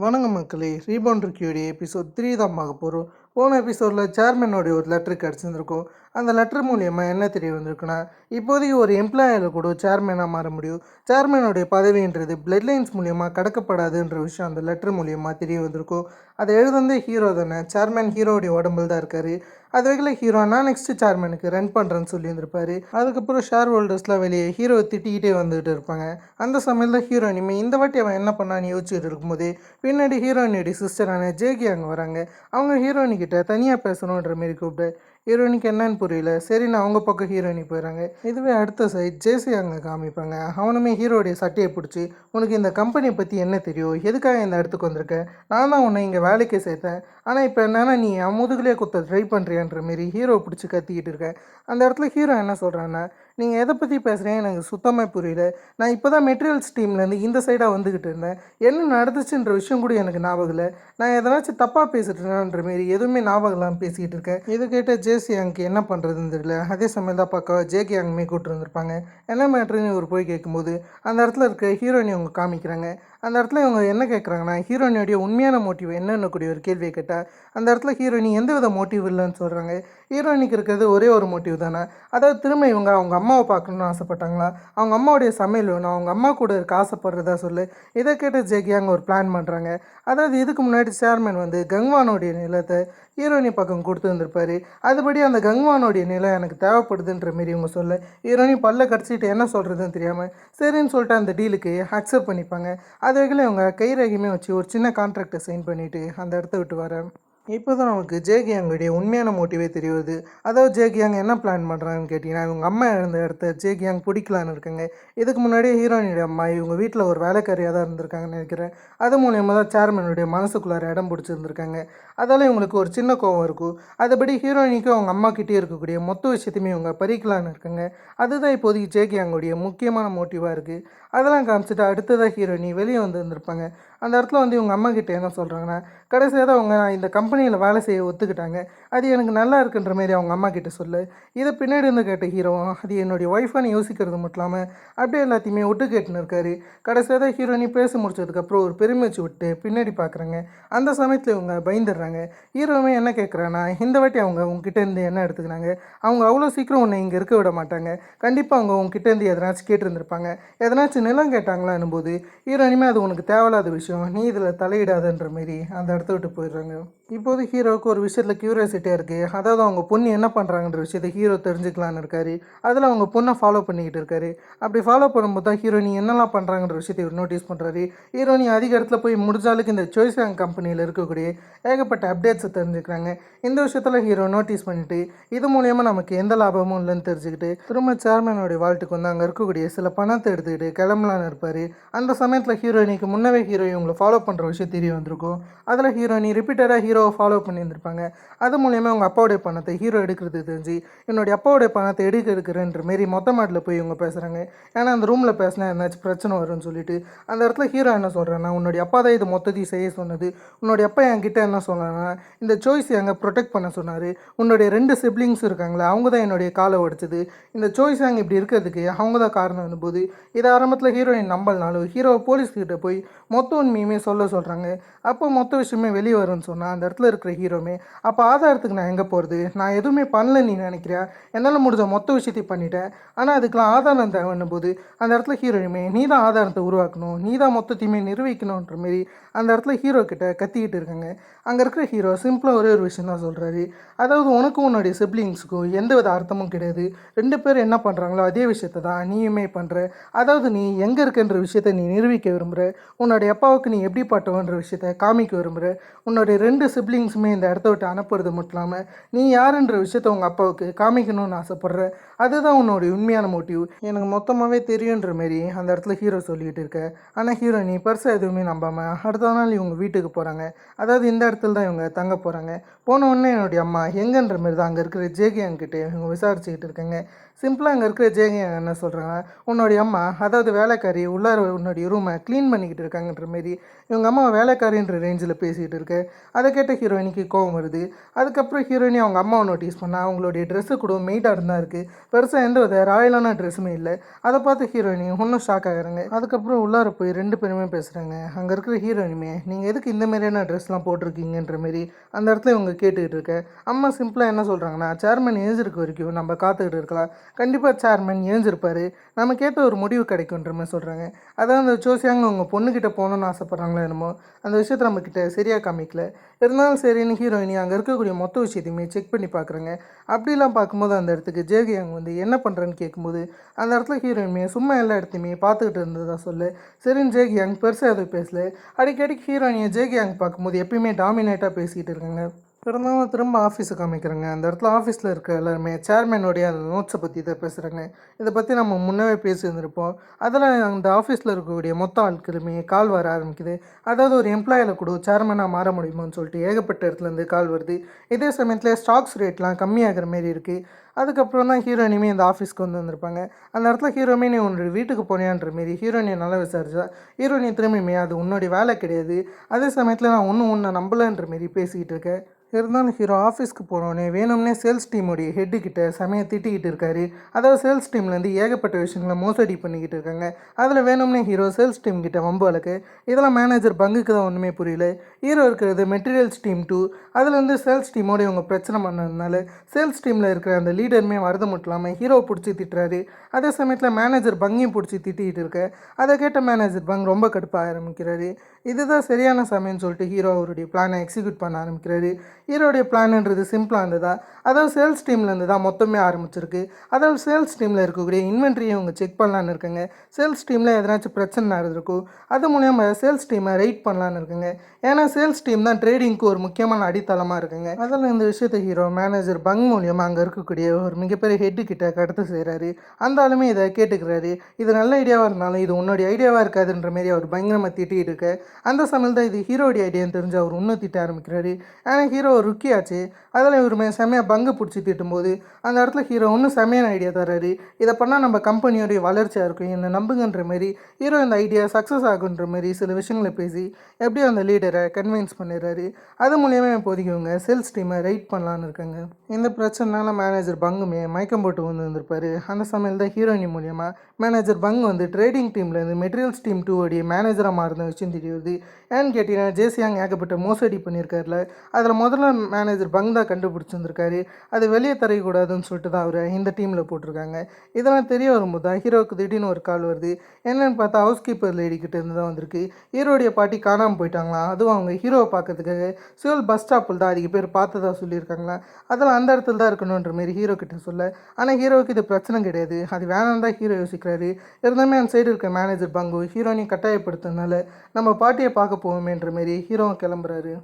வணக்கம் மக்களே, rebound ரிவ்யூடைய episode 3 தான் பார்க்க போகிறோம். போன எபிசோடில் சேர்மனோடைய ஒரு லெட்டர் கிடச்சிருந்துருக்கும். அந்த லெட்டர் மூலியமா என்ன தெரிய வந்திருக்குன்னா, இப்போதைக்கு ஒரு எம்ப்ளாயில் கூட சேர்மனாக மாற முடியும். சேர்மனுடைய பதவின்றது பிளட் லைன்ஸ் மூலியமாக கடக்கப்படாதுன்ற விஷயம் அந்த லெட்டர் மூலியமாக தெரிய வந்திருக்கும். அதை எழுதுனதே ஹீரோ தானே. சேர்மன் ஹீரோடைய உடம்பில் தான் இருக்கார். அது வரைக்கும் ஹீரோனா நெக்ஸ்ட் சேர்மனுக்கு ரன் பண்ணுறேன்னு சொல்லியிருந்திருப்பாரு. அதுக்கப்புறம் ஷேர் ஹோல்டர்ஸ்லாம் வெளியே ஹீரோவை திட்டிக்கிட்டே வந்துகிட்டு இருப்பாங்க. அந்த சமயத்தில் ஹீரோ இனிமேல் இந்த வாட்டி அவன் என்ன பண்ணான்னு யோசிச்சுட்டு இருக்கும்போது பின்னாடி ஹீரோயினுடைய சிஸ்டரான ஜேகி அங்கே வராங்க. அவங்க ஹீரோயினிக்கிட்ட தனியாக பேசணுன்ற மாரி கூப்பிட்டு ஹீரோயினுக்கு என்னன்னு புரியல. சரி, நான் அவங்க பக்கம் ஹீரோயினி போயிடறாங்க. இதுவே அடுத்த சைட் ஜேசி அங்கே காமிப்பாங்க. அவனுமே ஹீரோடைய சட்டையை பிடிச்சி, உனக்கு இந்த கம்பெனியை பற்றி என்ன தெரியும், எதுக்காக இந்த இடத்துக்கு வந்திருக்க, நான் தான் உன்னை இங்கே வேலைக்கு சேர்த்தேன், ஆனால் இப்போ என்னன்னா நீ முதுகுலேயே குத்த ட்ரை பண்ணுறியான்ற மாரி ஹீரோ பிடிச்சி கத்திக்கிட்டு இருக்கேன். அந்த இடத்துல ஹீரோ என்ன சொல்கிறான்னா, நீங்கள் எதை பற்றி பேசுகிறீங்க எனக்கு சுத்தமாக புரியல. நான் இப்போ தான் மெட்டீரியல்ஸ் டீம்லேருந்து இந்த சைடாக வந்துக்கிட்டு இருந்தேன். என்ன நடந்துச்சுன்ற விஷயம் கூட எனக்கு ஞாபகம் இல்லை. நான் எதனாச்சும் தப்பாக பேசிட்டுன்ற மாரி எதுவுமே ஞாபகம் இல்லாமல் பேசிக்கிட்டு இருக்கேன். இதை கேட்ட ஜேசி அங்கே என்ன பண்ணுறதுன்னு தெரியல. அதே சமயம் தான் பார்க்க ஜேகே அங்கேயுமே கூப்பிட்டு வந்திருப்பாங்க. என்ன மேட்ருன்னு இவர் போய் கேட்கும்போது அந்த இடத்துல இருக்க ஹீரோயினி அவங்க காமிக்கிறாங்க. அந்த இடத்துல இவங்க என்ன கேட்குறாங்கன்னா, ஹீரோயினுடைய உண்மையான மோட்டிவ் என்னன்னு கூடிய ஒரு கேள்வியை கேட்டால் அந்த இடத்துல ஹீரோயினி எந்த வித மோட்டிவ் இல்லைன்னு சொல்கிறாங்க. ஹீரோயினிக்கு இருக்கிறது ஒரே ஒரு மோட்டிவ் தானே, அதாவது திரும்ப இவங்க அவங்க அம்மாவை பார்க்கணுன்னு ஆசைப்பட்டாங்களா, அவங்க அம்மாவுடைய சமையல் வேணும், அவங்க அம்மா கூட இருக்க ஆசைப்படுறதா சொல்லு. இதை கேட்ட ஜேகே அங்கே ஒரு பிளான் பண்ணுறாங்க. அதாவது இதுக்கு முன்னாடி சேர்மன் வந்து கங்வானுடைய நிலத்தை ஹீரோயினி பக்கம் கொடுத்து வந்திருப்பாரு. அதுபடி அந்த கங்வானுடைய நிலம் எனக்கு தேவைப்படுதுன்ற மாரி இவங்க சொல்ல ஹீரோயினி பல்ல கடிச்சிட்டு என்ன சொல்கிறதுன்னு தெரியாமல் சரின்னு சொல்லிட்டு அந்த டீலுக்கு அக்செப்ட் பண்ணிப்பாங்க. அது வகையில் இவங்க கைரேகையுமே வச்சு ஒரு சின்ன கான்ட்ராக்டை சைன் பண்ணிவிட்டு அந்த இடத்த விட்டு வரேன். இப்போ தான் நமக்கு ஜேகியாங்குடைய உண்மையான மோட்டிவே தெரிய வருது. அதாவது ஜேகியாங் என்ன பிளான் பண்ணுறாங்கன்னு கேட்டிங்கன்னா, இவங்க அம்மா இருந்த இடத்த ஜேகியாங் பிடிக்கலான்னு இருக்காங்க. இதுக்கு முன்னாடியே ஹீரோயினுடைய அம்மா இவங்க வீட்டில் ஒரு வேலைக்காரியாக தான் இருந்திருக்காங்கன்னு நினைக்கிறேன். அது மூலியமாக தான் சேர்மனுடைய மனசுக்குள்ளார இடம் பிடிச்சிருந்துருக்காங்க. அதால் இவங்களுக்கு ஒரு சின்ன கோவம் இருக்கும். அதுபடி ஹீரோயினிக்கும் அவங்க அம்மா கிட்டே இருக்கக்கூடிய மொத்த விஷயத்தையுமே இவங்க பறிக்கலான்னு இருக்காங்க. அதுதான் இப்போதைக்கு ஜேகியாங்குடைய முக்கியமான மோட்டிவாக இருக்குது. அதெல்லாம் காமிச்சிட்டு அடுத்ததாக ஹீரோயினி வெளியே வந்துருந்துருப்பாங்க. அந்த இடத்துல வந்து இவங்க அம்மா கிட்டே என்ன சொல்கிறாங்கன்னா, கடைசியாக தான் அவங்க இந்த கம்பெனியில் வேலை செய்ய ஒத்துக்கிட்டாங்க, அது எனக்கு நல்லா இருக்குன்ற மாரி அவங்க அம்மா கிட்டே சொல்லு. இதை பின்னாடி இருந்து கேட்ட ஹீரோ அது என்னுடைய ஒய்ஃபான்னு யோசிக்கிறது மட்டும் இல்லாமல் அப்படியே எல்லாத்தையுமே ஒட்டு கேட்டுன்னு இருக்காரு. கடைசியாக தான் ஹீரோயினி பேசி முடிச்சதுக்கப்புறம் ஒரு பெருமைச்சு விட்டு பின்னாடி பார்க்குறாங்க. அந்த சமயத்தில் இவங்க பயந்துடுறாங்க. ஹீரோவே என்ன கேட்குறான்னா, இந்த வாட்டி அவங்க உங்ககிட்ட இருந்து என்ன எடுத்துக்கிறாங்க, அவங்க அவ்வளோ சீக்கிரம் உன்னை இங்கே இருக்க விட மாட்டாங்க, கண்டிப்பாக அவங்க உங்ககிட்ட இருந்து எதனாச்சும் கேட்டுருந்துருப்பாங்க, எதனாச்சும் நிலம் கேட்டாங்களான்னும் போது ஹீரோயினுமே அது உனக்கு தேவையில்லாத விஷயம், நீ இதில் தலையிடாதன்ற மாரி அந்த இடத்த விட்டு போயிடுறாங்க. இப்போது ஹீரோவுக்கு ஒரு விஷயத்தில் க்யூரியாசிட்டியாக இருக்குது. அதாவது அவங்க பொண்ணு என்ன பண்ணுறாங்கன்ற விஷயத்தை ஹீரோ தெரிஞ்சுக்கலான்னு இருக்காரு. அதில் அவங்க பொண்ணை ஃபாலோ பண்ணிக்கிட்டு இருக்காரு. அப்படி ஃபாலோ பண்ணும்போது தான் ஹீரோயினி என்னெல்லாம் பண்ணுறாங்கன்ற விஷயத்தை இவர் நோட்டீஸ் பண்ணுறாரு. ஹீரோயினி அதிக இடத்துல போய் முடிஞ்சாலுக்கு இந்த சாய்ஸாங் கம்பெனியில் இருக்கக்கூடிய ஏகப்பட்ட அப்டேட்ஸை தெரிஞ்சுக்கிறாங்க. இந்த விஷயத்தில் ஹீரோ நோட்டீஸ் பண்ணிவிட்டு இது மூலயமா நமக்கு எந்த லாபமும் இல்லைன்னு தெரிஞ்சுக்கிட்டு திரும்ப சேர்மனுடைய வாழ்த்துக்கு வந்து அங்கே இருக்கக்கூடிய சில பணத்தை எடுத்துக்கிட்டு கிளம்பலான்னு இருப்பார். அந்த சமயத்தில் ஹீரோயினிக்கு முன்னவே ஹீரோ இவங்களை ஃபாலோ பண்ணுற விஷயம் தெரிய வந்திருக்கும். அதில் ஹீரோயினி ரிப்பீட்டடாக ஹீரோவை ஃபாலோ பண்ணியிருந்திருப்பாங்க. அது மூலியமாக அவங்க அப்பாவுடைய பணத்தை ஹீரோ எடுக்கிறது தெரிஞ்சு என்னுடைய அப்பாவுடைய பணத்தை எடுக்கிறேன்ற மாரி மொத்த மாட்டில் போய் இவங்க பேசுகிறாங்க. ஏன்னா அந்த ரூமில் பேசினா ஏதாச்சும் பிரச்சனை வரும்னு சொல்லிட்டு அந்த இடத்துல ஹீரோ என்ன சொல்கிறேன்னா, உன்னுடைய அப்பா தான் இது மொத்தத்தையும் செய்ய சொன்னது, உன்னுடைய அப்பா என்கிட்ட என்ன சொன்னான்னா இந்த சாய்ஸ் எங்கே ப்ரொடெக்ட் பண்ண சொன்னார், உன்னுடைய 2 சிப்ளிங்ஸ் இருக்காங்களே அவங்க தான் என்னுடைய காலை உடைச்சது, இந்த சாய்ஸ் அங்கே இப்படி இருக்கிறதுக்கு அவங்க தான் காரணம் போது இதை ஆரம்பத்தில் ஹீரோயின் நம்பலனாலும் ஹீரோவை போலீஸ்கிட்ட போய் மொத்த உண்மையுமே சொல்கிறாங்க. அப்போ மொத்த விஷயமே வெளியே வரும்னு சொன்னால் அந்த இடத்துல இருக்கிற ஹீரோமே, அப்போ ஆதாரத்துக்கு நான் எங்கே போகிறது, நான் எதுவுமே பண்ணல நீ நினைக்கிறியா, என்னால் முடிஞ்ச மொத்த விஷயத்தையும் பண்ணிட்டேன், ஆனால் அதுக்கெலாம் ஆதாரம் தேவைன்னும் போது அந்த இடத்துல ஹீரோயுமே நீ தான் ஆதாரத்தை உருவாக்கணும், நீ தான் மொத்தத்தையுமே நிரூபிக்கணுன்ற மாரி அந்த இடத்துல ஹீரோ கிட்ட கத்திக்கிட்டு இருக்காங்க. அங்கே இருக்கிற ஹீரோ சிம்பிளாக ஒரே ஒரு விஷயம் தான் சொல்கிறாரு. அதாவது உனக்கும் உன்னுடைய சிப்ளிங்ஸுக்கும் எந்த வித அர்த்தமும் கிடையாது, 2 பேர் என்ன பண்ணுறாங்களோ அதே விஷயத்தை தான் நீயுமே பண்ணுற, அதாவது நீ எங்கே இருக்குன்ற விஷயத்தை நீ நிரூபிக்க விரும்புகிற, உன்னுடைய அப்பாவுக்கு நீ எப்படி பட்டவன்ற விஷயத்தை காமிக்க விரும்புகிற, உன்னுடைய 2 சிப்ளிங்ஸுமே இந்த இடத்த விட்டு அனுப்புறது மட்டும் இல்லாமல் நீ யாருன்ற விஷயத்த உங்கள் அப்பாவுக்கு காமிக்கணும்னு ஆசைப்பட்ற, அதுதான் உன்னுடைய உண்மையான மோட்டிவ், எனக்கு மொத்தமாகவே தெரியுன்ற மாரி அந்த இடத்துல ஹீரோ சொல்லிகிட்டு இருக்க. ஆனால் ஹீரோ நீ பெருசாக எதுவுமே நம்பாமல் அடுத்த நாள் இவங்க வீட்டுக்கு போகிறாங்க. அதாவது இந்த இடத்துல தான் இவங்க தங்க போகிறாங்க. போன உடனே என்னுடைய அம்மா எங்கன்ற மாரி தான் அங்கே இருக்கிற ஜேகேங்கிட்ட இவங்க விசாரிச்சுக்கிட்டு இருக்காங்க. சிம்பிளாக அங்கே இருக்கிற ஜேகே என்ன சொல்கிறாங்க, உன்னுடைய அம்மா அதாவது வேலைக்காரி உள்ளார உன்னுடைய ரூமை க்ளீன் பண்ணிக்கிட்டு இருக்காங்கன்ற மாரி இவங்க அம்மா வேலைக்காரின்ற ரேஞ்சில் பேசிகிட்டு இருக்கு. அதை கேட்ட கேட்ட ஹீரோயினிக்கு கோவம் வருது. அதுக்கப்புறம் ஹீரோயினி அவங்க அம்மாவை நோட்டீஸ் பண்ணா அவங்களுடைய ட்ரெஸ்ஸு கூட மெய்டாக தான் இருக்குது. பெருசாக எந்த வித ராயலான ட்ரெஸ்ஸுமே இல்லை. அதை பார்த்து ஹீரோயினி இன்னும் ஷாக் ஆகுறாங்க. அதுக்கப்புறம் உள்ளார போய் 2 பேருமே பேசுகிறாங்க. அங்கே இருக்கிற ஹீரோயினுமே நீங்கள் எதுக்கு இந்த மாதிரியான ட்ரெஸ்லாம் போட்டிருக்கீங்கன்ற மாரி அந்த இடத்துல இவங்க கேட்டுக்கிட்டு இருக்க. அம்மா சிம்பிளாக என்ன சொல்கிறாங்கன்னா, சேர்மன் எழுந்திருக்க வரைக்கும் நம்ம காத்துக்கிட்டு இருக்கலாம். கண்டிப்பாக சேர்மன் எழுந்திருப்பார். நமக்கேற்ற ஒரு முடிவு கிடைக்குன்ற மாதிரி சொல்கிறாங்க. அதான் அந்த ஜோசியாங்க அவங்க பொண்ணுக்கிட்ட போகணுன்னு ஆசைப்பட்றாங்களோ என்னமோ அந்த விஷயத்தை நம்மக்கிட்ட சரியாக காமிக்கல. இருந்தாலும் சரின்னு ஹீரோயினி அங்கே இருக்கக்கூடிய மொத்த விஷயத்தையுமே செக் பண்ணி பார்க்குறாங்க. அப்படிலாம் பார்க்கும்போது அந்த இடத்துக்கு ஜேகியாங் வந்து என்ன பண்ணுறேன்னு கேட்கும்போது அந்த இடத்துல ஹீரோயினுமே சும்மா எல்லா இடத்தையுமே பார்த்துக்கிட்டு இருந்ததா சொல்லு. சரின்னு ஜேகியாங் பெருசாக எதுவும் பேசல. அடிக்கடிக்கு ஹீரோயினியை ஜேகியாங் பார்க்கும்போது எப்பயுமே டாமினேட்டாக பேசிகிட்டு இருக்காங்க. இருந்தாலும் திரும்ப ஆஃபீஸுக்கு காமிக்கிறாங்க. அந்த இடத்துல ஆஃபீஸில் இருக்க எல்லாருமே சேர்மேனுடைய அந்த நோட்ஸை பற்றி தான் பேசுகிறாங்க. இதை பற்றி நம்ம முன்னவே பேசியிருந்திருப்போம். அதில் அந்த ஆஃபீஸில் இருக்கக்கூடிய மொத்த ஆட்களுமே கால் வர ஆரம்பிக்குது. அதாவது ஒரு எம்ப்ளாயில் கூட சேர்மனாக மாற முடியுமான்னு சொல்லிட்டு ஏகப்பட்ட இடத்துலேருந்து கால் வருது. இதே சமயத்தில் ஸ்டாக்ஸ் ரேட்லாம் கம்மியாகிற மாரி இருக்குது. அதுக்கப்புறம் தான் ஹீரோயினுமே இந்த ஆஃபீஸ்க்கு வந்திருப்பாங்க. அந்த இடத்துல ஹீரோமே நீ உன்னோட வீட்டுக்கு போனியான்ற மாரி ஹீரோயினை நல்லா விசாரிச்சா ஹீரோயினி திரும்பியுமே அது உன்னோடைய வேலை கிடையாது. அதே சமயத்தில் நான் ஒன்றும் உன்னை நம்பலைன்ற மாரி பேசிக்கிட்டு இருக்கேன். இருந்தாலும் ஹீரோ ஆஃபீஸ்க்கு போனோடனே வேணும்னே சேல்ஸ் டீமுடைய ஹெட்டுக்கிட்ட செமையை திட்டிக்கிட்டு இருக்காரு. அதாவது சேல்ஸ் டீம்லேருந்து ஏகப்பட்ட விஷயங்களை மோசடி பண்ணிக்கிட்டு இருக்காங்க. அதில் வேணும்னே ஹீரோ சேல்ஸ் டீம் கிட்ட வம்பு வழக்கு. இதெல்லாம் மேனேஜர் பங்குக்கு தான் ஒன்றுமே புரியல. ஹீரோ இருக்கிறது மெட்டீரியல்ஸ் டீம் 2. அதுலேருந்து சேல்ஸ் டீமோட இவங்க பிரச்சனை பண்ணதுனால சேல்ஸ் டீமில் இருக்கிற அந்த லீடருமே வரது மட்டும் இல்லாமல் ஹீரோவை பிடிச்சி திட்டுறாரு. அதே சமயத்தில் மேனேஜர் பங்கையும் பிடிச்சி திட்டிகிட்டு இருக்க. அதை கேட்ட மேனேஜர் பங்க் ரொம்ப கடுப்பாக ஆரம்பிக்கிறாரு. இதுதான் சரியான சமயம்னு சொல்லிட்டு ஹீரோ அவருடைய பிளானை எக்ஸிக்யூட் பண்ண ஆரம்பிக்கிறாரு. ஹீரோடைய பிளான்ன்றது சிம்பிளாக இருந்ததா, அதாவது சேல்ஸ் டீம்லேருந்து தான் மொத்தமே ஆரம்பிச்சிருக்கு. அதாவது சேல்ஸ் டீமில் இருக்கக்கூடிய இன்வென்ட்ரியை அவங்க செக் பண்ணலான்னு இருக்காங்க. சேல்ஸ் டீமில் எதனாச்சும் பிரச்சனை நடந்திருக்கும், அது மூலியமாக சேல்ஸ் டீமை ரைட் பண்ணலான்னு இருக்குங்க. ஏன்னா சேல்ஸ் டீம் தான் ட்ரேடிங்க்கு ஒரு முக்கியமான அடித்தளமாக இருக்குங்க. அதில் இந்த விஷயத்தை ஹீரோ மேனேஜர் பங் மூலியமாக அங்கே இருக்கக்கூடிய ஒரு மிகப்பெரிய ஹெட்டு கிட்ட கடத்து செய்கிறாரு. அந்த ஆளுமே இதை கேட்டுக்கிறாரு. இது நல்ல ஐடியாவாக இருந்தாலும் இது உன்னுடைய ஐடியாவாக இருக்காதுன்ற மாரி அவர் பயங்கரமாக திட்டிகிட்டு இருக்க. அந்த சமயத்தில் தான் இது ஹீரோடைய ஐடியான்னு தெரிஞ்சு அவர் இன்னும் திட்ட ஆரம்பிக்கிறாரு. ஆனால் ஹீரோ ஒரு ருக்கியாச்சு. அதில் இவருமே செம்மையாக பங்கு பிடிச்சி திட்டும்போது அந்த இடத்துல ஹீரோ இன்னும் செம்மையான ஐடியா தர்றாரு. இதை பண்ணால் நம்ம கம்பெனியோடைய வளர்ச்சியாக இருக்கும், என்னை நம்புங்கன்ற மாரி ஹீரோ இந்த ஐடியா சக்ஸஸ் ஆகுன்ற மாரி சில விஷயங்களை பேசி எப்படியும் அந்த லீடரை கன்வின்ஸ் பண்ணிடுறாரு. அது மூலியமாக இப்போதைக்கு இவங்க சேல்ஸ் டீமை ரைட் பண்ணலான்னு இருக்காங்க. இந்த பிரச்சனைனால மேனேஜர் பங்குமே மயக்கம் போட்டு வந்திருப்பார். அந்த சமயத்தில் தான் ஹீரோயினி மூலியமாக மேனேஜர் பங்கு வந்து ட்ரேடிங் டீம்லேருந்து மெட்டீரியல்ஸ் டீம் 2 உடைய மேனேஜராக மாறின விஷயம் தெரியுது. ஏன்னு கேட்டிங்கன்னா ஜேசியாங் ஏகப்பட்ட மோசடி பண்ணியிருக்காருல, அதில் முதல்ல மேனேஜர் பங் தான் கண்டுபிடிச்சிருந்துருக்காரு. அது வெளியே தரக்கூடாதுன்னு சொல்லிட்டு தான் அவரை இந்த டீமில் போட்டிருக்காங்க. இதெல்லாம் தெரிய வரும்போது தான் ஹீரோவுக்கு திடீர்னு ஒரு கால் வருது. என்னென்னு பார்த்தா ஹவுஸ் கீப்பர் லேடிக்கிட்ட இருந்து தான் வந்திருக்கு. ஹீரோடைய பாட்டி காணாமல் போயிட்டாங்களாம். அதுவும் அவங்க ஹீரோவை பார்க்கறதுக்காக சிவில் பஸ் ஸ்டாப்பில் தான் அதிக பேர் பார்த்ததா சொல்லியிருக்காங்களா. அதெல்லாம் அந்த இடத்துல தான் இருக்கணுன்ற மாரி ஹீரோ கிட்ட சொல்ல. ஆனால் ஹீரோவுக்கு இது பிரச்சனை கிடையாது, அது வேணாம் தான் ஹீரோ யோசிக்கிறாரு. இருந்தாலுமே அந்த சைடு இருக்க மேனேஜர் பங்கு ஹீரோனையும் கட்டாயப்படுத்துறதுனால நம்ம பாட்டியை பார்க்க போவோமேன்ற மாரி ஹீரோவும் கிளம்புறாரு.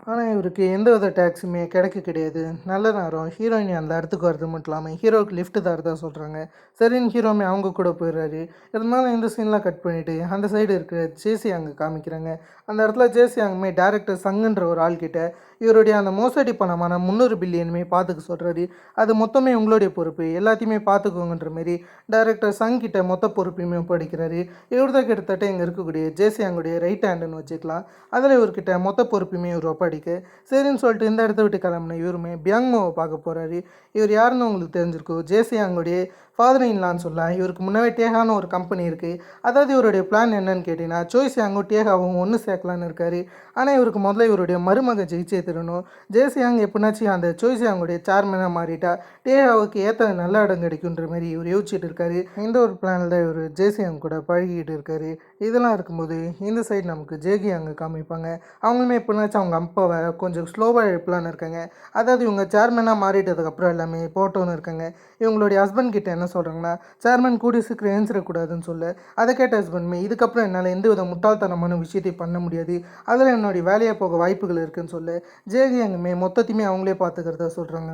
ஆனால் இவருக்கு எந்த வித டேக்ஸுமே கிடையாது. நல்ல நேரம் ஹீரோயினி அந்த இடத்துக்கு வரது மட்டும் இல்லாமல் ஹீரோவுக்கு லிஃப்ட் தரதா சொல்கிறாங்க. சரின்னு ஹீரோமே அவங்க கூட போயிடுறாரு. இருந்தாலும் இந்த சீன்லாம் கட் பண்ணிவிட்டு அந்த சைடு இருக்கிற ஜேசியாங் காமிக்கிறாங்க. அந்த இடத்துல ஜேசியாங்குமே டேரக்டர் சங்குன்ற ஒரு ஆள்கிட்ட இவருடைய அந்த மோசடி பணமான 300 பில்லியனுமே பார்த்துக்க சொல்கிறாரு. அது மொத்தமே உங்களுடைய பொறுப்பு, எல்லாத்தையுமே பார்த்துக்கோங்கன்ற மாரி டேரக்டர் சங்கிட்ட மொத்த பொறுப்பையுமே ஒப்படைக்கிறாரு. இவர் தான் கிட்டத்தட்ட இங்கே இருக்கக்கூடிய ஜேசியாங்குடைய ரைட் ஹேண்டுன்னு வச்சுக்கலாம். அதில் இவர்கிட்ட மொத்த பொறுப்பையுமே இவர் ஒப்படைக்க சரின்னு சொல்லிட்டு இந்த இடத்த விட்டு கிளம்புன இவருமே பியாங்மோவை பார்க்க போகிறாரு. இவர் யாருன்னு உங்களுக்கு தெரிஞ்சிருக்கும், ஜேசியாங்குடைய ஃபாதர் இன்லான்னு சொல்லலாம். இவருக்கு முன்னாவே டேகான்னு ஒரு கம்பெனி இருக்குது. அதாவது இவருடைய பிளான் என்னன்னு கேட்டிங்கன்னா ஜோய்சியாங்கும் டேகாவும் ஒன்று சேர்க்கலான்னு இருக்காரு. ஆனால் இவருக்கு முதல்ல இவருடைய மருமகன் ஜெயிச்சே தரணும். ஜேசியாங் எப்படினாச்சும் அந்த ஜோய்சியாங்குடைய சேர்மனாக மாறிட்டா டேகாவுக்கு ஏற்ற நல்ல இடம் கிடைக்குன்ற மாதிரி இவர் யோசிச்சுட்டு இருக்காரு. இந்த ஒரு பிளானில் தான் இவர் ஜேசியாங் கூட பழகிட்டு இருக்காரு. இதெல்லாம் இருக்கும்போது இந்த சைடு நமக்கு ஜேகியாங்க காமிப்பாங்க. அவங்களுமே எப்படினாச்சும் அவங்க அப்பாவை கொஞ்சம் ஸ்லோவாக எழுப்பலான்னு இருக்காங்க. அதாவது இவங்க சேர்மனாக மாறிட்டதுக்கப்புறம் எல்லாமே போட்டோன்னு இருக்காங்க. இவங்களுடைய ஹஸ்பண்ட் கிட்ட என்ன சொல்கிறாங்கன்னா சேர்மன் கூடிய சீக்கிரம் எழுந்திரக்கூடாதுன்னு சொல்ல. அதை கேட்ட ஹஸ்பண்ட்மே இதுக்கப்புறம் என்னால் எந்த வித முட்டாள்தனமான விஷயத்தை பண்ண முடியாது, அதில் என்னுடைய வேலையை போக வாய்ப்புகள் இருக்குதுன்னு சொல்ல ஜேகியாங்குமே மொத்தத்தையுமே அவங்களே பார்த்துக்கிறதா சொல்கிறாங்க.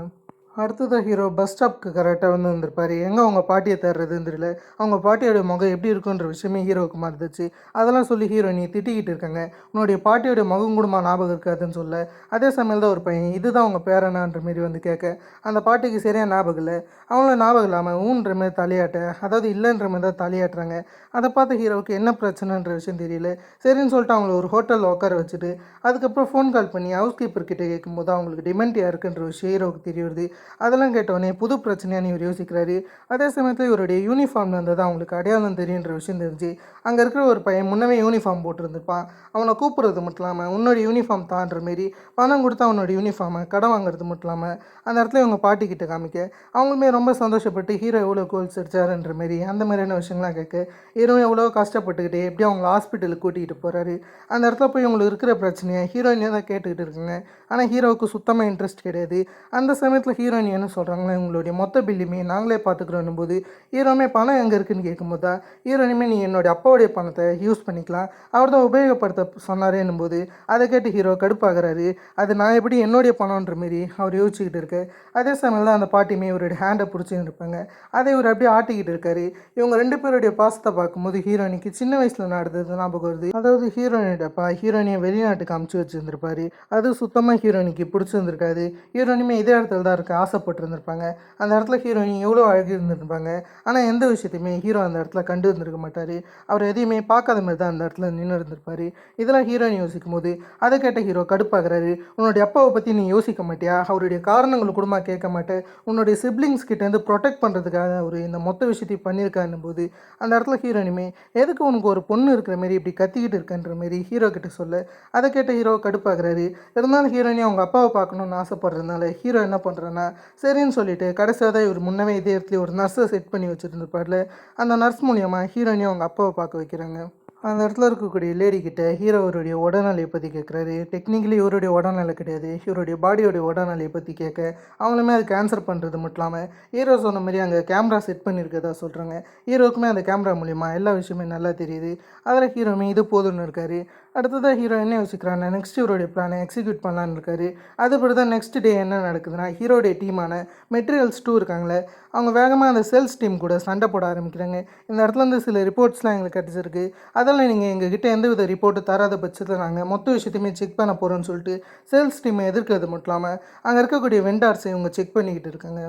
அடுத்ததாக ஹீரோ பஸ் ஸ்டாப்க்கு கரெக்டாக வந்திருப்பார். எங்கே அவங்க பாட்டியை தேடுறதுன்னு தெரியல. அவங்க பாட்டியோட முகம் எப்படி இருக்குன்ற விஷயமே ஹீரோவுக்கு மறந்துச்சு. அதெல்லாம் சொல்லி ஹீரோயினி திட்டிக்கிட்டு இருக்காங்க. உன்னுடைய பாட்டியோட முகம் கூடமா ஞாபகம் இருக்காதுன்னு சொல்ல, அதே சமயம் தான் ஒரு பையன் இதுதான் அவங்க பேரனான்ற மாரி வந்து கேட்க, அந்த பாட்டிக்கு சரியாக ஞாபகம் இல்லை. அவங்கள ஞாபகம் இல்லாமல் ஊன்ற மாரி தலையாட்ட, அதாவது இல்லைன்ற மாதிரி தான் தலையாட்டுறாங்க. அதை பார்த்து ஹீரோவுக்கு என்ன பிரச்சனைன்ற விஷயம் தெரியல. சரின்னு சொல்லிட்டு அவங்கள ஒரு ஹோட்டலில் உட்கார வச்சுட்டு அதுக்கப்புறம் ஃபோன் கால் பண்ணி ஹவுஸ் கீப்பர் கிட்டே கேட்கும்போது அவங்களுக்கு டிமென்டியா இருக்குன்ற விஷயம் ஹீரோவுக்கு தெரிய வருது. அதெல்லாம் கேட்டோடனே புது பிரச்சனையானு இவர் யோசிக்கிறாரு. அதே சமயத்தில் இவருடைய யூனிஃபார்ம் வந்தது அவங்களுக்கு அடையாளம் தெரியுன்ற விஷயம் தெரிஞ்சு அங்கே இருக்கிற ஒரு பையன் முன்னவே யூனிஃபார்ம் போட்டிருந்துருப்பான். அவனை கூப்பிட்றது மட்டும் இல்லாமல் உன்னோட யூனிஃபார்ம் தான்ற மாரி பணம் கொடுத்து அவனோட யூனிஃபார்மை கடன் வாங்குறது மட்டும் இல்லாமல் அந்த இடத்துல இவங்க பாட்டிக்கிட்ட காமிக்க அவங்களுமே ரொம்ப சந்தோஷப்பட்டு ஹீரோ எவ்வளோ கோல்ஸ் அடிச்சாருன்ற மாரி அந்த மாதிரியான விஷயங்கள்லாம் கேட்க ஹீரோ எவ்வளோ கஷ்டப்பட்டுக்கிட்டு எப்படி அவங்கள ஹாஸ்பிட்டலுக்கு கூட்டிகிட்டு போகிறாரு. அந்த இடத்துல போய் உங்களுக்கு இருக்கிற பிரச்சனையை ஹீரோயினே தான் கேட்டுக்கிட்டு இருக்குங்க. ஆனால் ஹீரோவுக்கு சுத்தமாக இன்ட்ரெஸ்ட் கிடையாது. அந்த சமயத்தில் ஹீரோயின் என்ன சொல்கிறாங்களே, உங்களுடைய மொத்த பில்லுமே நாங்களே பார்த்துக்குறோன்னும் போது ஹீரோமே பணம் எங்கே இருக்குதுன்னு கேட்கும்போது தான் ஹீரோயினுமே நீ என்னுடைய அப்பாவுடைய பணத்தை யூஸ் பண்ணிக்கலாம், அவர் தான் உபயோகப்படுத்த சொன்னாரேன்னும் போது அதை கேட்டு ஹீரோ கடுப்பாகிறாரு. அது நான் எப்படி என்னுடைய பணம்ன்ற மாரி அவர் யோசிச்சுக்கிட்டு இருக்க. அதே சமயம் தான் அந்த பாட்டியுமே இவருடைய ஹேண்டை பிடிச்சின்னு இருப்பாங்க. அதை இவர் அப்படியே ஆட்டிக்கிட்டு இருக்காரு. இவங்க ரெண்டு பேருடைய பாசத்தை பார்க்கும்போது ஹீரோயினுக்கு சின்ன வயசில் நடந்தது ஞாபகம் வருது. அதாவது ஹீரோயினோடப்பா ஹீரோயினியை வெளிநாட்டுக்கு அமுச்சு வச்சுருந்துருப்பாரு. அது சுத்தமாக ஹீரோயினுக்கு பிடிச்சிருந்துருக்காது. ஹீரோயினுமே இதே இடத்துல தான் இருக்க ஆசைப்பட்டுருந்துருப்பாங்க. அந்த இடத்துல ஹீரோயின் எவ்வளோ அழகு இருந்திருப்பாங்க. ஆனால் எந்த விஷயத்தையுமே ஹீரோ அந்த இடத்துல கண்டு இருந்திருக்க மாட்டார். அவர் எதையுமே பார்க்காத மாதிரி தான் அந்த இடத்துல நின்று இருந்திருப்பார். இதெல்லாம் ஹீரோயின் யோசிக்கும் போது அதை கேட்ட ஹீரோ கடுப்பாகிறாரு. உன்னுடைய அப்பாவை பற்றி நீ யோசிக்க மாட்டியா, அவருடைய காரணங்கள் கூடமா கேட்க மாட்டேன், உன்னுடைய சிப்ளிங்ஸ் கிட்டேருந்து ப்ரொடெக்ட் பண்ணுறதுக்காக அவர் இந்த மொத்த விஷயத்தையும் பண்ணியிருக்காருன்னும் போது அந்த இடத்துல ஹீரோயினுமே எதுக்கு உனக்கு ஒரு பொண்ணு இருக்கிற மாரி இப்படி கத்திக்கிட்டு இருக்கன்ற மாரி ஹீரோ கிட்ட சொல்ல அதை கேட்ட ஹீரோ கடுப்பாகிறாரு. இருந்தாலும் ஹீரோயினி அவங்க அப்பாவை பார்க்கணுன்னு ஆசைப்படுறதுனால ஹீரோ என்ன பண்ணுறேன்னா சரின்னு சொல்லிட்டு கடைசியாக தான் இவர் முன்னவே இதே இடத்துல ஒரு நர்ஸை செட் பண்ணி வச்சுருந்துருப்பார்ல, அந்த நர்ஸ் மூலியமாக ஹீரோயினி அவங்க அப்பாவை பார்க்க வைக்கிறாங்க. அந்த இடத்துல இருக்கக்கூடிய லேடி கிட்ட ஹீரோ அவருடைய உடல்நிலையை பற்றி கேட்குறாரு. டெக்னிக்கலி இவருடைய உடல்நிலை கிடையாது, இவருடைய பாடியோடைய உடல்நிலையை பற்றி கேட்க அவங்களுமே அதுக்கு ஆன்சர் பண்ணுறது மட்டும் இல்லாமல் ஹீரோ சொன்ன மாதிரி அங்கே கேமரா செட் பண்ணியிருக்கதா சொல்கிறாங்க. ஹீரோக்குமே அந்த கேமரா மூலிமா எல்லா விஷயமே நல்லா தெரியுது. அதில் ஹீரோமே இது போதும்னு இருக்காரு. அடுத்ததாக ஹீரோ என்ன யோசிக்கிறாங்க, நெக்ஸ்ட் இவருடைய பிளானை எக்ஸிக்யூட் பண்ணலான்னு இருக்காரு. அதுபடி தான் நெக்ஸ்ட் டே என்ன நடக்குதுன்னா ஹீரோடைய டீமான மெட்டீரியல்ஸ் 2 இருக்காங்களே, அவங்க வேகமாக அந்த சேல்ஸ் டீம் கூட சண்டை போட ஆரம்பிக்கிறாங்க. இந்த இடத்துல இருந்து சில ரிப்போர்ட்ஸ்லாம் எங்களுக்கு கிடச்சிருக்கு, அதெல்லாம் நீங்கள் எங்ககிட்ட எந்தவித ரிப்போர்ட்டு தராத பட்சத்தில் நாங்கள் மொத்த விஷயத்தையுமே செக் பண்ண போகிறோன்னு சொல்லிட்டு சேல்ஸ் டீமை எதிர்க்கிறது மட்டும் இல்லாமல் அங்கே இருக்கக்கூடிய வெண்டார்ஸை இவங்க செக் பண்ணிக்கிட்டு இருக்காங்க.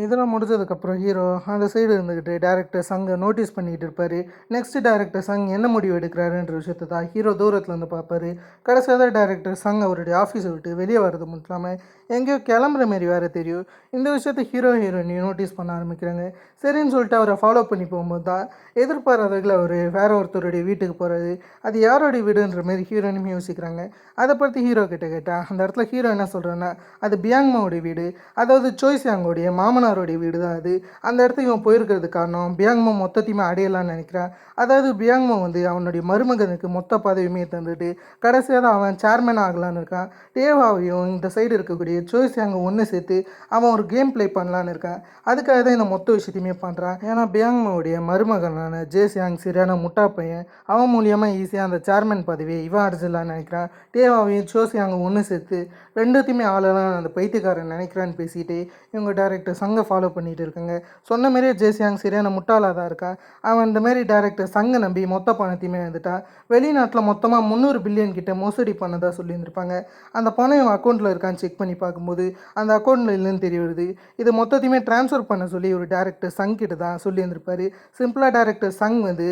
இதெல்லாம் முடிஞ்சதுக்கப்புறம் ஹீரோ அந்த சைடு இருந்துக்கிட்டு டேரக்டர் சங்கை நோட்டீஸ் பண்ணிக்கிட்டு இருப்பார். நெக்ஸ்ட் டேரக்டர் சங் என்ன முடிவு எடுக்கிறாருன்ற விஷயத்தை தான் ஹீரோ தூரத்தில் வந்து பார்ப்பார். கடைசியாக தான் டேரக்டர் சங் அவருடைய ஆஃபீஸை விட்டு வெளியே வர்றது மட்டும் இல்லாமல் எங்கேயோ கிளம்புற மாரி வேறு தெரியும். இந்த விஷயத்தை ஹீரோயினி நோட்டீஸ் பண்ண ஆரம்பிக்கிறாங்க. சரின்னு சொல்லிட்டு அவரை ஃபாலோ பண்ணி போகும்போது தான் எதிர்பாராதவர்கள் அவர் வேற ஒருத்தருடைய வீட்டுக்கு போகிறது. அது யாரோடைய வீடுன்ற மாரி ஹீரோயினுமே யோசிக்கிறாங்க. அதை பற்றி ஹீரோ கிட்ட கேட்டால் அந்த இடத்துல ஹீரோ என்ன சொல்கிறேன்னா அது பியாங்மாவோடைய வீடு, அதாவது சோய்சியாங்கோடைய மாமனாரோடைய வீடு தான் அது. அந்த இடத்துக்கு இவன் போயிருக்கிறது காரணம் பியாங்மா மொத்தத்தையுமே அடையலான்னு நினைக்கிறான். அதாவது பியாங்மா வந்து அவனுடைய மருமகனுக்கு மொத்த பதவியுமே தந்துட்டு கடைசியாக தான் அவன் சேர்மேன் ஆகலான்னு இருக்கான். டேவாவையும் இந்த சைடு இருக்கக்கூடிய சோய்சியாங்க ஒன்று சேர்த்து அவன் ஒரு கேம் ப்ளே பண்ணலான்னு இருக்கான். அதுக்காக தான் இந்த மொத்த விஷயத்தையுமே பண்ணுறான். ஏன்னா பியாங்மாவுடைய மருமகனான ஜேசியாங் சரியான முட்டா பையன், அவன் மூலியமாக ஈஸியாக அந்த சேர்மேன் பதவியை இவன் அடிச்சிடலான்னு நினைக்கிறான். டேவாவையும் சோசியாங்க ஒன்று சேர்த்து ரெண்டுத்தையுமே ஆளலாம் அந்த பைத்தியக்காரன் நினைக்கிறான்னு பேசிட்டு இவங்க டேரக்டர் சங்கை ஃபாலோ பண்ணிகிட்டு இருக்காங்க. சொன்ன மாதிரியே ஜேசியாங் சரியான முட்டாளாக தான் இருக்கான். அவன் இந்த மாதிரி டேரக்டர் சங்கை நம்பி மொத்த பணத்தையுமே வந்துட்டான். வெளிநாட்டில் மொத்தமாக 300 பில்லியன் கிட்ட மோசடி பண்ணதாக சொல்லியிருந்திருப்பாங்க. அந்த பணம் இவன் அக்கௌண்ட்டில் இருக்கான்னு செக் பண்ணி பார்க்கும்போது அந்த அக்கௌண்ட்டில் இல்லைன்னு தெரிய வருது. இது மொத்தத்தையுமே ட்ரான்ஸ்ஃபர் பண்ண சொல்லி ஒரு டேரக்டர் சங் கிட்ட தான் சொல்லியிருந்திருப்பாரு. சிம்பிளாக டேரக்டர் சங் வந்து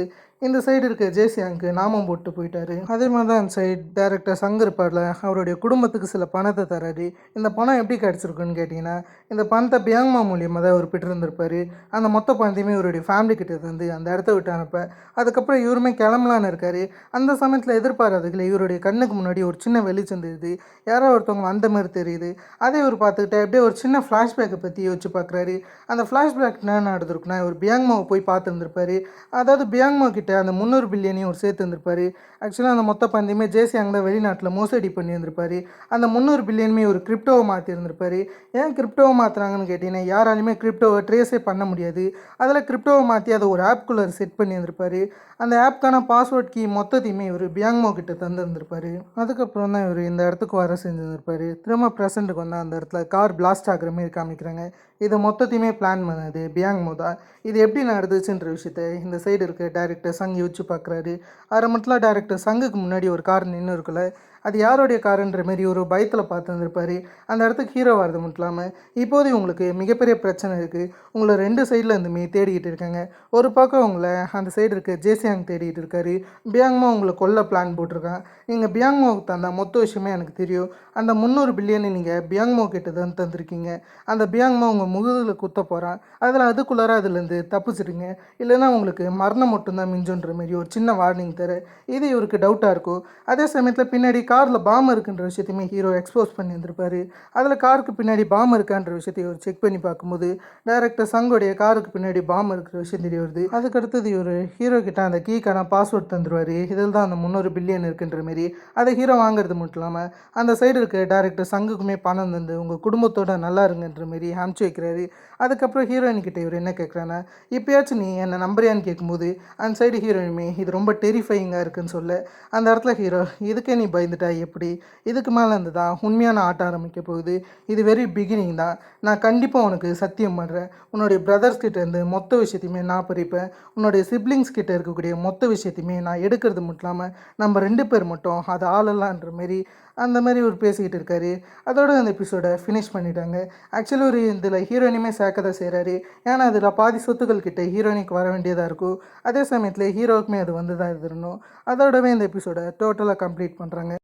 இந்த சைடு இருக்க ஜேசியாங்க்கு நாமம் போட்டு போயிட்டாரு. அதே மாதிரி தான் அந்த சைடு டேரக்டர் சங் இருப்பார்ல, அவருடைய குடும்பத்துக்கு சில பணத்தை தராரு. இந்த பணம் எப்படி கிடச்சிருக்குன்னு கேட்டிங்கன்னா இந்த பணத்தை பியாங்மா மூலியமாக தான் அவர் பெற்றிருந்திருப்பார். அந்த மொத்த பணத்தையுமே இவருடைய ஃபேமிலி கிட்ட வந்து அந்த இடத்த விட்டு அனுப்ப அதுக்கப்புறம் இவருமே கிளம்பலான்னு இருக்காரு. அந்த சமயத்தில் எதிர்பாராததுல இவருடைய கண்ணுக்கு முன்னாடி ஒரு சின்ன வெளிச்சம் தெரியுது. யாரோ ஒருத்தவங்க அந்த மாதிரி தெரியுது. அதே இவர் பார்த்துக்கிட்டே அப்படியே ஒரு சின்ன ஃப்ளாஷ்பேக்கை பற்றி யோசிச்சு பார்க்குறாரு. அந்த ஃப்ளாஷ்பேக் என்ன நடந்திருக்குன்னா இவர் பியாங்மாவை போய் பார்த்துருந்துருப்பாரு. அதாவது பியாங்மா கிட்ட கிட்ட அந்த 300 பில்லியனையும் ஒரு சேர்த்து வந்திருப்பாரு. ஆக்சுவலாக அந்த மொத்த பணத்தையுமே ஜேசியாங் தான் வெளிநாட்டில் மோசடி பண்ணி வந்திருப்பாரு. அந்த 300 பில்லியனுமே ஒரு கிரிப்டோவை மாற்றி இருந்திருப்பாரு. ஏன் கிரிப்டோவை மாற்றுறாங்கன்னு கேட்டிங்கன்னா, யாராலையுமே கிரிப்டோவை ட்ரேஸே பண்ண முடியாது. அதில் கிரிப்டோவை மாற்றி அதை ஒரு ஆப்குள்ளே செட் பண்ணி வந்திருப்பாரு. அந்த ஆப்க்கான பாஸ்வேர்ட் கீ மொத்தத்தையுமே இவர் பியாங்மோ கிட்ட தந்துருந்துருப்பாரு. அதுக்கப்புறம் தான் இவர் இந்த இடத்துக்கு வர செஞ்சுருப்பாரு. திரும்ப ப்ரெசண்ட்டுக்கு வந்தால் அந்த இடத்துல கார் பிளாஸ்ட் ஆகிற மாரி காமிக்கிறாங்க. இதை மொத்தத்தையுமே பிளான் பண்ணது பியாங்மோ தான். இது எப்படி நடந்துச்சுன்ற விஷயத்த இந்த சைடு இருக்க டேரக்டர் சங் யோசிச்சு பார்க்குறாரு. அரை மட்டும் டேரக்டர் சங்குக்கு முன்னாடி ஒரு கார் நின்று இருக்குல்ல, அது யாருடைய காருன்ற மாரி ஒரு பயத்தில் பார்த்து வந்திருப்பாரு. அந்த இடத்துக்கு ஹீரோ வரது மட்டும் இல்லாமல், இப்போது உங்களுக்கு மிகப்பெரிய பிரச்சனை இருக்குது. உங்களை 2 சைடில் இருந்துமே தேடிக்கிட்டு இருக்காங்க. ஒரு பக்கம் உங்களை அந்த சைடு இருக்க ஜேசியாங் தேடிட்டு இருக்காரு. பியாங்மோ உங்களை கொல்ல பிளான் போட்டிருக்கான். நீங்கள் பியாங்மோவுக்கு தந்த மொத்த விஷயமே எனக்கு தெரியும். அந்த 300 பில்லியனை நீங்கள் பியாங்மோ கிட்ட தான் தந்திருக்கீங்க. அந்த பியாங்மோ உங்கள் முதுகில் குத்த போகிறான். அதுக்குள்ளார அதுலேருந்து தப்பிச்சிடுங்க, இல்லைன்னா உங்களுக்கு மரணம் மட்டும்தான் மிஞ்சுன்ற மாரி ஒரு சின்ன வார்னிங் தர. இது இவருக்கு டவுட்டாக இருக்கும். அதே சமயத்தில் பின்னாடி காரில் பாம் இருக்குன்ற விஷயத்தையுமே ஹீரோ எக்ஸ்போஸ் பண்ணி வந்திருப்பாரு. அதில் காருக்கு பின்னாடி பாம் இருக்கான்ற விஷயத்தை இவர் செக் பண்ணி பார்க்கும்போது டேரக்டர் சங்கோடைய காருக்கு பின்னாடி பாம் இருக்கிற விஷயம் தெரிய வருது. அதுக்கடுத்தது இவர் ஹீரோ கிட்ட அந்த கீக்கான பாஸ்வேர்ட் தந்துடுவார். இதில் தான் அந்த 300 பில்லியன் இருக்குன்ற மாரி. அதை ஹீரோ வாங்குறது மட்டும் இல்லாமல் அந்த சைடு இருக்க டேரக்டர் சங்குக்குமே பணம் தந்து உங்கள் குடும்பத்தோட நல்லா இருங்கன்ற மாரி அனுப்பிச்சி வைக்கிறாரு. அதுக்கப்புறம் ஹீரோயின் கிட்ட இவர் என்ன கேட்குறான்னா, இப்போயாச்சும் நீ என்னை நம்புறியான்னு கேட்கும்போது அந்த சைடு ஹீரோயினுமே இது ரொம்ப டெரிஃபையிங்காக இருக்குன்னு சொல்ல, அந்த இடத்துல ஹீரோ இதுக்கே நீ பயந்துட்டா எப்படி, இதுக்கு மேலே இருந்து தான் உண்மையான ஆட்டம் ஆரம்பிக்க போகுது, இது வெரி பிகினிங் தான், நான் கண்டிப்பாக உனக்கு சத்தியம் பண்ணுறேன், உன்னுடைய பிரதர்ஸ் கிட்ட இருந்து மொத்த விஷயத்தையுமே நான் பறிப்பேன், உன்னுடைய சிப்ளிங்ஸ் கிட்ட இருக்கக்கூடிய மொத்த விஷயத்தையுமே நான் எடுக்கிறது மட்டும் இல்லாமல் நம்ம 2 பேர் மட்டும் அதை ஆளலான்ற மாரி அந்த மாதிரி ஒரு பேசிக்கிட்டு இருக்காரு. அதோட அந்த எபிசோடை ஃபினிஷ் பண்ணிட்டாங்க. ஆக்சுவலி ஒரு இதில் ஹீரோயினுமே சேர்க்க தான் செய்கிறாரு. ஏன்னா அதில் பாதி சொத்துக்கள் கிட்ட ஹீரோயினுக்கு வர வேண்டியதாக இருக்கும். அதே சமயத்தில் ஹீரோவுக்குமே அது வந்து தான் இருந்துடணும். அதோடவே இந்த எபிசோடை டோட்டலாக கம்ப்ளீட் பண்ணுறாங்க.